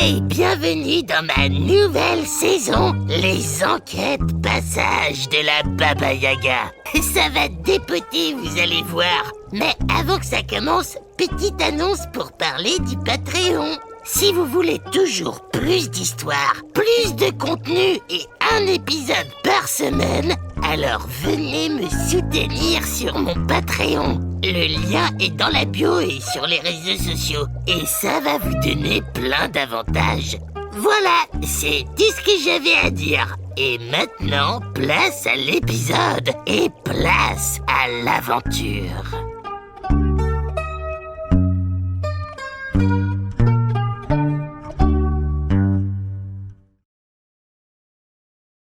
Hey, bienvenue dans ma nouvelle saison, les enquêtes passages de la Baba Yaga. Ça va dépoter, vous allez voir. Mais avant que ça commence, petite annonce pour parler du Patreon. Si vous voulez toujours plus d'histoires, plus de contenu et un épisode par semaine, alors venez me soutenir sur mon Patreon. Le lien est dans la bio et sur les réseaux sociaux. Et ça va vous donner plein d'avantages. Voilà, c'est tout ce que j'avais à dire. Et maintenant, place à l'épisode et place à l'aventure.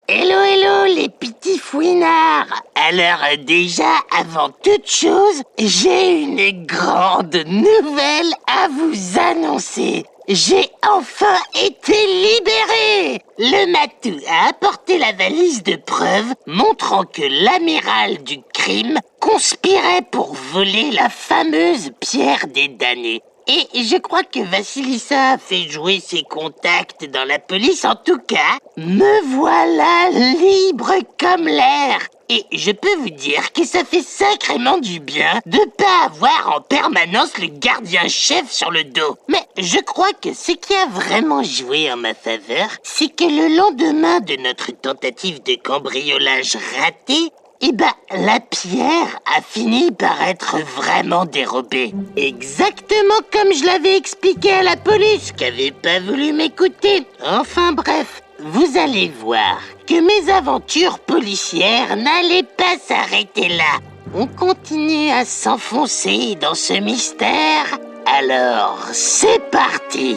Hello, hello les petits fouinards. Alors déjà, avant toute chose, j'ai une grande nouvelle à vous annoncer. J'ai enfin été libéré. Le matou a apporté la valise de preuves montrant que l'amiral du crime conspirait pour voler la fameuse pierre des damnés. Et je crois que Vassilissa a fait jouer ses contacts dans la police. En tout cas, me voilà libre comme l'air. Et je peux vous dire que ça fait sacrément du bien de pas avoir en permanence le gardien-chef sur le dos. Mais je crois que ce qui a vraiment joué en ma faveur, c'est que le lendemain de notre tentative de cambriolage ratée, la pierre a fini par être vraiment dérobée. Exactement comme je l'avais expliqué à la police, qui avait pas voulu m'écouter. Enfin bref, vous allez voir que mes aventures policières n'allaient pas s'arrêter là. On continue à s'enfoncer dans ce mystère. Alors, c'est parti!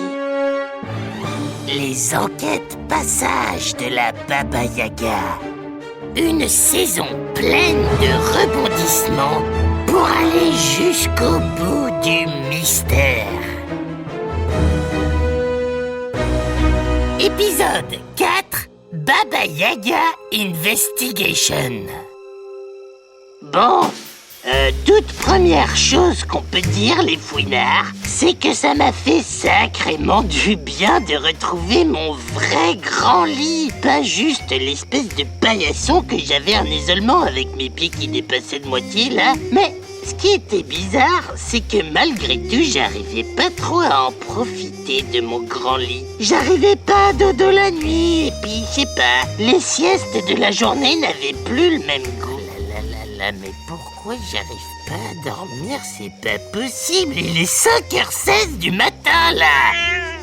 Les enquêtes passages de la Baba Yaga. Une saison pleine de rebondissements pour aller jusqu'au bout du mystère. Épisode 4, Baba Yaga Investigation. Bon, toute première chose qu'on peut dire, les fouinards, c'est que ça m'a fait sacrément du bien de retrouver mon vrai grand lit. Pas juste l'espèce de paillasson que j'avais en isolement avec mes pieds qui dépassaient de moitié là. Mais ce qui était bizarre, c'est que malgré tout, j'arrivais pas trop à en profiter de mon grand lit. J'arrivais pas à dodo la nuit, et puis je sais pas, les siestes de la journée n'avaient plus le même goût. Mais pourquoi j'arrive pas à dormir? C'est pas possible, il est 5h16 du matin là.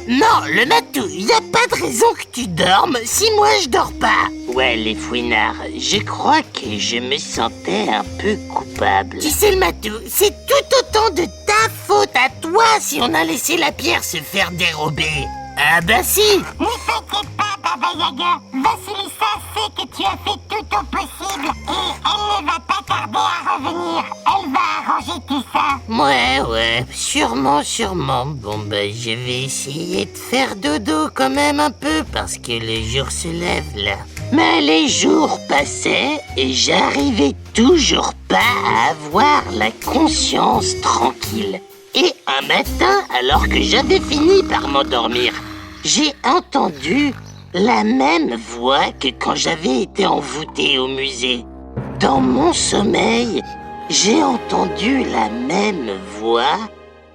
Non, le matou, y a pas de raison que tu dormes si moi je dors pas. Ouais, les fouinards, je crois que je me sentais un peu coupable. Tu sais le matou, c'est tout autant de ta faute à toi si on a laissé la pierre se faire dérober. Ah bah si. Ne t'inquiète pas, Baba Yaga. Vassilissa sait que tu as fait tout au possible et elle ne va pas tarder à revenir. Elle va arranger tout ça. Ouais, sûrement. Bon je vais essayer de faire dodo quand même un peu parce que le jour se lève là. Mais les jours passaient et j'arrivais toujours pas à avoir la conscience tranquille. Et un matin, alors que j'avais fini par m'endormir, j'ai entendu la même voix que quand j'avais été envoûté au musée. Dans mon sommeil, j'ai entendu la même voix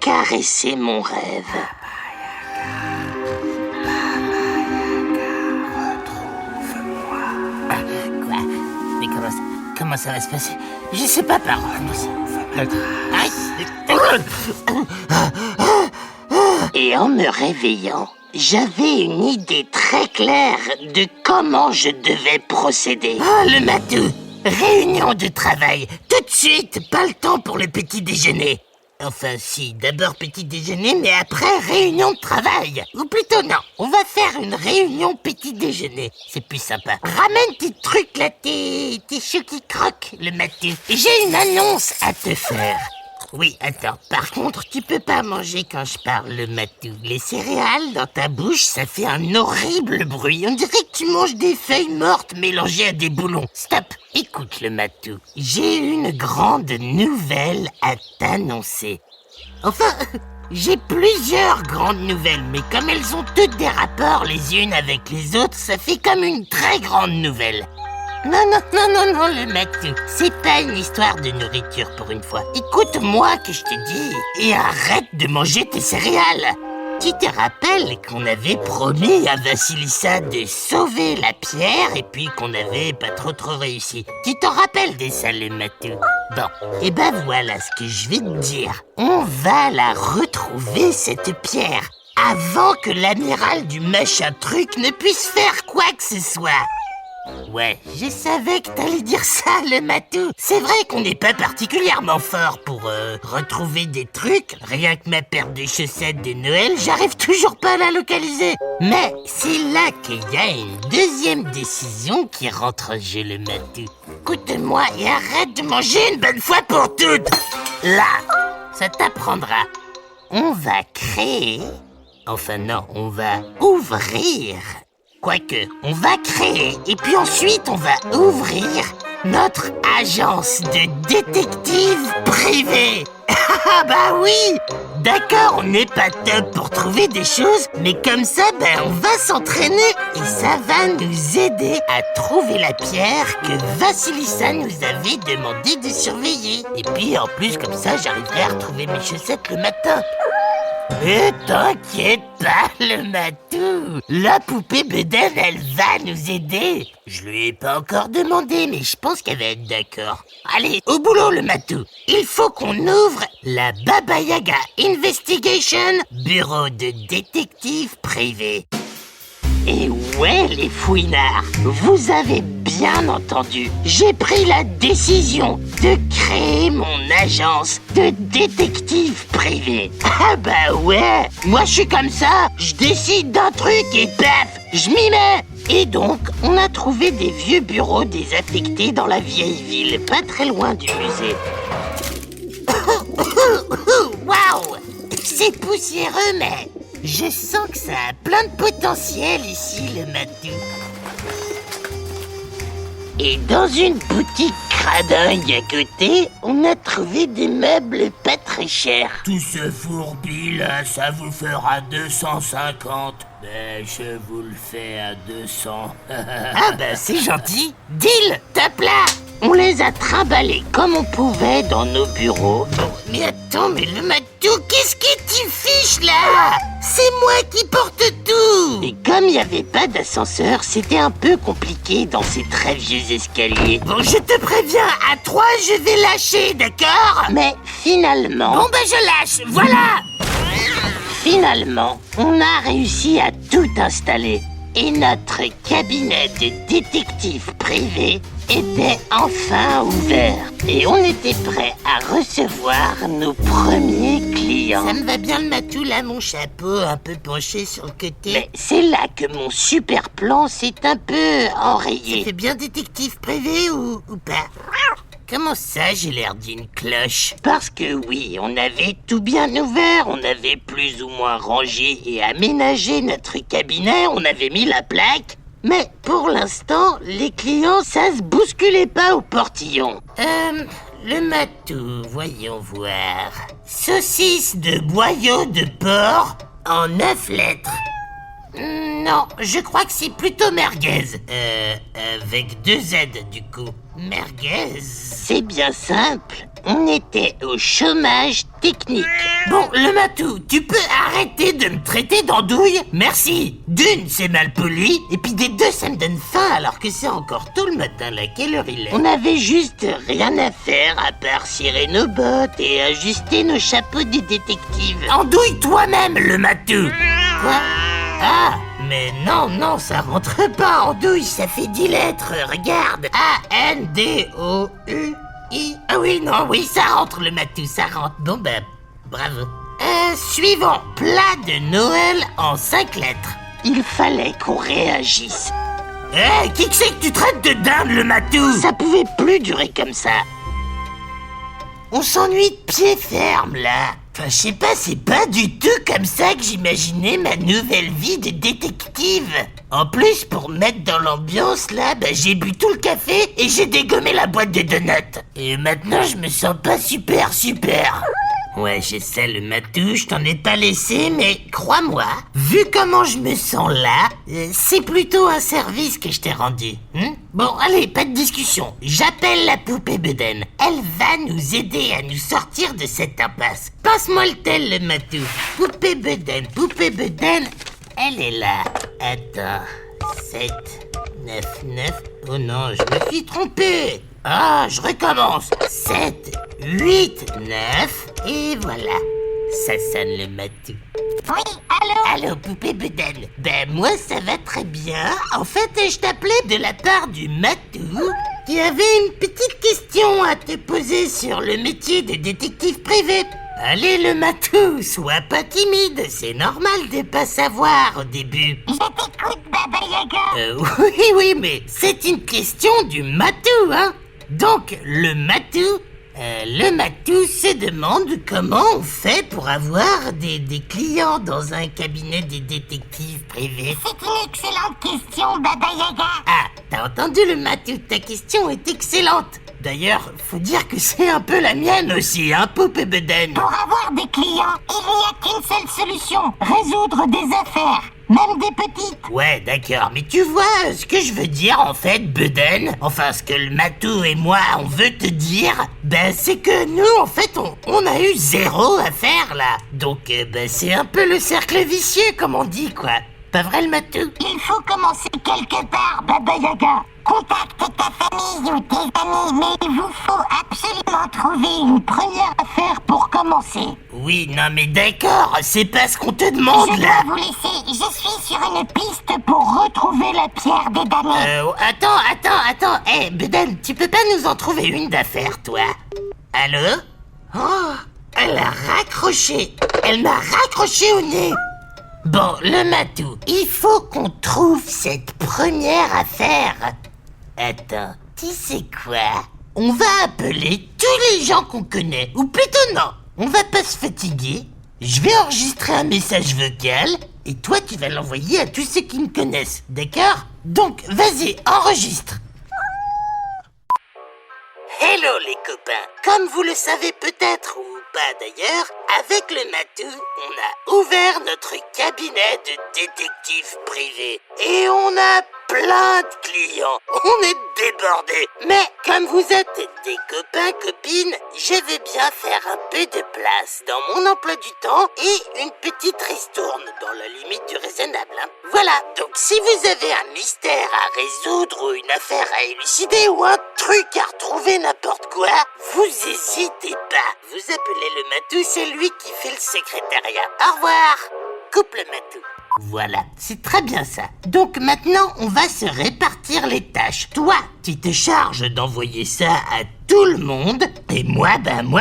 caresser mon rêve. Quoi? Mais comment ça va se passer? Je sais pas par où. Et en me réveillant, j'avais une idée très claire de comment je devais procéder. Ah, le matou! Réunion de travail! Tout de suite! Pas le temps pour le petit déjeuner! Enfin si, d'abord petit déjeuner, mais après réunion de travail. Ou plutôt non, on va faire une réunion petit déjeuner. C'est plus sympa. Ramène tes trucs là, tes choux qui croquent, le matou. J'ai une annonce à te faire. Oui, attends, par contre, tu peux pas manger quand je parle, le matou. Les céréales dans ta bouche, ça fait un horrible bruit. On dirait que tu manges des feuilles mortes mélangées à des boulons. Stop, écoute le matou. J'ai une grande nouvelle à t'annoncer. Enfin, J'ai plusieurs grandes nouvelles, mais comme elles ont toutes des rapports les unes avec les autres, ça fait comme une très grande nouvelle. Non, le Matou, c'est pas une histoire de nourriture pour une fois. Écoute-moi que je te dis, et arrête de manger tes céréales. Tu te rappelles qu'on avait promis à Vassilissa de sauver la pierre et puis qu'on n'avait pas trop réussi. Tu t'en rappelles de ça, le Matou? Bon, et ben voilà ce que je vais te dire. On va la retrouver, cette pierre, avant que l'amiral du machin truc ne puisse faire quoi que ce soit. Ouais, je savais que t'allais dire ça, le Matou. C'est vrai qu'on n'est pas particulièrement fort pour retrouver des trucs. Rien que ma paire de chaussettes de Noël, j'arrive toujours pas à la localiser. Mais c'est là qu'il y a une deuxième décision qui rentre en jeu, le Matou. Écoute-moi et arrête de manger une bonne fois pour toutes. Là, ça t'apprendra. On va créer... Enfin non, on va ouvrir... Quoique, on va créer et puis ensuite on va ouvrir notre agence de détectives privés. Ah bah oui! D'accord, on n'est pas top pour trouver des choses, mais comme ça, on va s'entraîner et ça va nous aider à trouver la pierre que Vassilissa nous avait demandé de surveiller. Et puis en plus, comme ça, j'arriverai à retrouver mes chaussettes le matin. Ne t'inquiète pas, le Matou. La poupée Bédaine, elle va nous aider. Je lui ai pas encore demandé, mais je pense qu'elle va être d'accord. Allez, au boulot, le Matou. Il faut qu'on ouvre la Baba Yaga Investigation, bureau de détective privé. Et ouais, les fouinards, vous avez bien entendu. J'ai pris la décision de créer mon agence de détective privé. Ah bah ouais, moi je suis comme ça. Je décide d'un truc et paf, je m'y mets. Et donc, on a trouvé des vieux bureaux désaffectés dans la vieille ville, pas très loin du musée. Waouh, c'est poussiéreux, mais... je sens que ça a plein de potentiel ici, le Matou. Et dans une boutique cradingue à côté, on a trouvé des meubles pas très chers. Tout ce fourbi là, ça vous fera 250. Mais je vous le fais à 200. Ah bah c'est gentil. Deal, tape là. On les a trimballés comme on pouvait dans nos bureaux. Bon, mais attends, mais le Matou, qu'est-ce que tu fiches là? C'est moi qui porte tout. Et comme il n'y avait pas d'ascenseur, c'était un peu compliqué dans ces très vieux escaliers. Bon, je te préviens, à 3, je vais lâcher, d'accord? Mais finalement... bon ben je lâche, voilà. Finalement, on a réussi à tout installer. Et notre cabinet de détective privé était enfin ouvert. Et on était prêt à recevoir nos premiers clients. Ça me va bien le Matou, là, mon chapeau un peu penché sur le côté. Mais c'est là que mon super plan s'est un peu enrayé. Ça fait bien détective privé ou pas? Comment ça, j'ai l'air d'une cloche? Parce que oui, on avait tout bien ouvert, on avait plus ou moins rangé et aménagé notre cabinet, on avait mis la plaque. Mais pour l'instant, les clients, ça se bousculait pas au portillon. Le Matou, voyons voir. Saucisse de boyau de porc en 9 lettres. Non, je crois que c'est plutôt merguez. Avec 2 Z du coup. Merguez. C'est bien simple. On était au chômage technique. Bon, le Matou, tu peux arrêter de me traiter d'andouille? Merci. D'une, c'est mal poli. Et puis des deux, ça me donne faim alors que c'est encore tôt le matin. Là, quelle heure il est? On avait juste rien à faire à part cirer nos bottes et ajuster nos chapeaux de détective. Andouille toi-même, le Matou. Quoi? Ah, mais non, ça rentre pas, andouille, ça fait 10 lettres, regarde. A-N-D-O-U-I. Ah oui, non, oui, ça rentre, le Matou, ça rentre. Bon, bravo. Suivant, plat de Noël en 5 lettres. Il fallait qu'on réagisse. Qui que c'est que tu traites de dinde, le Matou? Ça pouvait plus durer comme ça. On s'ennuie de pied ferme, là. Enfin, je sais pas, c'est pas du tout comme ça que j'imaginais ma nouvelle vie de détective. En plus, pour mettre dans l'ambiance, là, j'ai bu tout le café et j'ai dégommé la boîte de donuts. Et maintenant, je me sens pas super. Ouais, je sais, le matou, je t'en ai pas laissé, mais crois-moi, vu comment je me sens là, c'est plutôt un service que je t'ai rendu. Bon, allez, pas de discussion. J'appelle la poupée Beden. Elle va nous aider à nous sortir de cette impasse. Passe-moi le tel, le matou. Poupée Beden, elle est là. Attends, 7, 9, 9. Oh non, je me suis trompé. Ah, je recommence. 7, 8, 9, et voilà. Ça sonne le matou. Oui, allô? Allô, poupée Beden. Ben, moi, ça va très bien. En fait, je t'appelais de la part du matou qui avait une petite question à te poser sur le métier de détective privé. Allez, le matou, sois pas timide. C'est normal de pas savoir au début. Je t'écoute, Baba Yaga. Oui, mais c'est une question du matou, hein. Donc, le matou se demande comment on fait pour avoir des clients dans un cabinet de détectives privés. C'est une excellente question, Baba Yaga. Ah, t'as entendu le matou, ta question est excellente. D'ailleurs, faut dire que c'est un peu la mienne aussi, hein, poupée Beden. Pour avoir des clients, il n'y a qu'une seule solution. Résoudre des affaires, même des petites. Ouais, d'accord, mais tu vois ce que je veux dire en fait, Beden? Enfin, ce que le matou et moi, on veut te dire, ben c'est que nous, en fait, on a eu zéro affaire là. Donc, ben c'est un peu le cercle vicieux, comme on dit, quoi. Pas vrai, le matou? Il faut commencer quelque part, Baba Yaga. Contacte ta famille ou tes amis, mais il vous faut absolument trouver une première affaire pour commencer. Oui, non mais d'accord, c'est pas ce qu'on te demande Je là. dois vous laisser, je suis sur une piste pour retrouver la pierre des damnés. Attends, Beden, tu peux pas nous en trouver une d'affaire, toi? Allô? Oh, elle a raccroché. Elle m'a raccroché au nez. Bon, le matou, il faut qu'on trouve cette première affaire. Attends, tu sais quoi? On va appeler tous les gens qu'on connaît. Ou plutôt non, on va pas se fatiguer. Je vais enregistrer un message vocal et toi tu vas l'envoyer à tous ceux qui me connaissent, d'accord? Donc, vas-y, enregistre. Hello les copains. Comme vous le savez peut-être ou pas d'ailleurs, avec le matou, on a ouvert notre cabinet de détective privé. Et on a plein de clients. On est débordés. Mais comme vous êtes des copains, copines, je vais bien faire un peu de place dans mon emploi du temps et une petite ristourne dans la limite du raisonnable. Hein. Voilà, donc si vous avez un mystère à résoudre ou une affaire à élucider ou un truc à retrouver n'importe quoi, vous hésitez pas. Vous appelez le matou, c'est lui qui fait le secrétariat. Au revoir. Coupe le matou. Voilà, c'est très bien ça. Donc maintenant, on va se répartir les tâches. Toi, tu te charges d'envoyer ça à tout le monde. Et moi,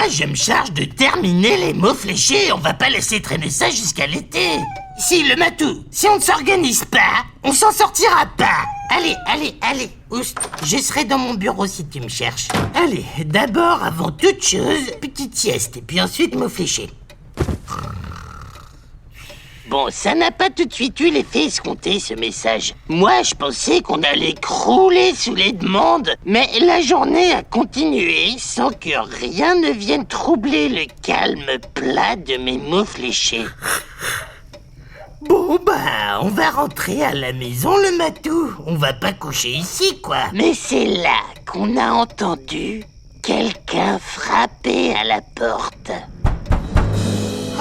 je me charge de terminer les mots fléchés. On va pas laisser traîner ça jusqu'à l'été. Si, le matou, si on ne s'organise pas, on s'en sortira pas. Allez, oust, je serai dans mon bureau si tu me cherches. Allez, d'abord, avant toute chose, petite sieste, et puis ensuite mots fléchés. Bon, ça n'a pas tout de suite eu l'effet escompté, ce message. Moi, je pensais qu'on allait crouler sous les demandes, mais la journée a continué sans que rien ne vienne troubler le calme plat de mes mots fléchés. Bon, on va rentrer à la maison, le matou. On va pas coucher ici, quoi. Mais c'est là qu'on a entendu quelqu'un frapper à la porte.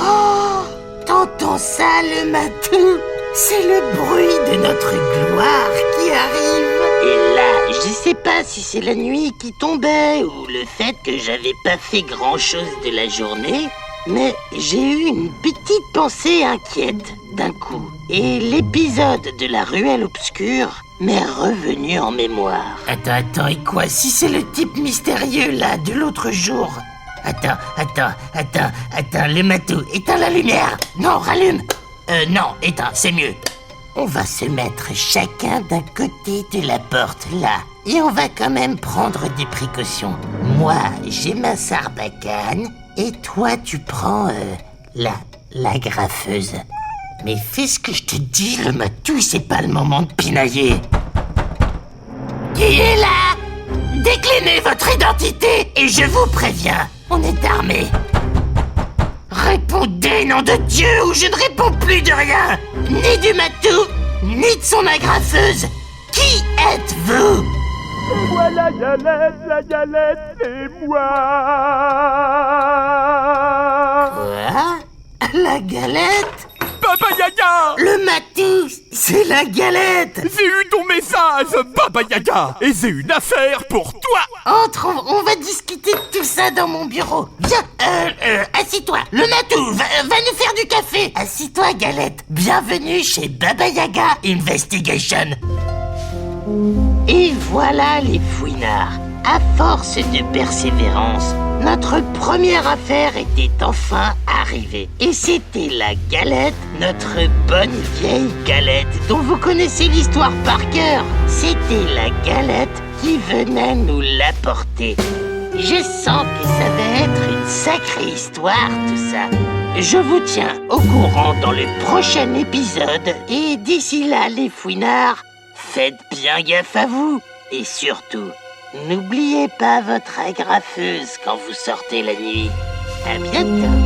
Oh! T'entends ça, le matou? C'est le bruit de notre gloire qui arrive. Et là, je sais pas si c'est la nuit qui tombait ou le fait que j'avais pas fait grand-chose de la journée, mais j'ai eu une petite pensée inquiète d'un coup. Et l'épisode de la ruelle obscure m'est revenu en mémoire. Attends, et quoi? Si c'est le type mystérieux, là, de l'autre jour... Attends, le matou, éteins la lumière. Non, rallume. Non, éteins, c'est mieux. On va se mettre chacun d'un côté de la porte, là. Et on va quand même prendre des précautions. Moi, j'ai ma sarbacane, et toi, tu prends, la graffeuse. Mais fais ce que je te dis, le matou, c'est pas le moment de pinailler. Qui est là? Déclinez votre identité, et je vous préviens. On est armés. Répondez, nom de Dieu, ou je ne réponds plus de rien. Ni du matou, ni de son agrafeuse. Qui êtes-vous? Moi la galette, c'est moi. Quoi? La galette? Baba Yaga! Le matou, c'est la galette. J'ai eu ton message, Baba Yaga, et j'ai une affaire pour toi. Entre, on va discuter de tout ça dans mon bureau. Viens, assis-toi. Le matou, va nous faire du café. Assis-toi, galette. Bienvenue chez Baba Yaga Investigation. Et voilà les fouinards. À force de persévérance, notre première affaire était enfin arrivée. Et c'était la galette, notre bonne vieille galette, dont vous connaissez l'histoire par cœur. C'était la galette qui venait nous l'apporter. Je sens que ça va être une sacrée histoire tout ça. Je vous tiens au courant dans le prochain épisode. Et d'ici là, les fouinards, faites bien gaffe à vous. Et surtout, n'oubliez pas votre agrafeuse quand vous sortez la nuit. À bientôt.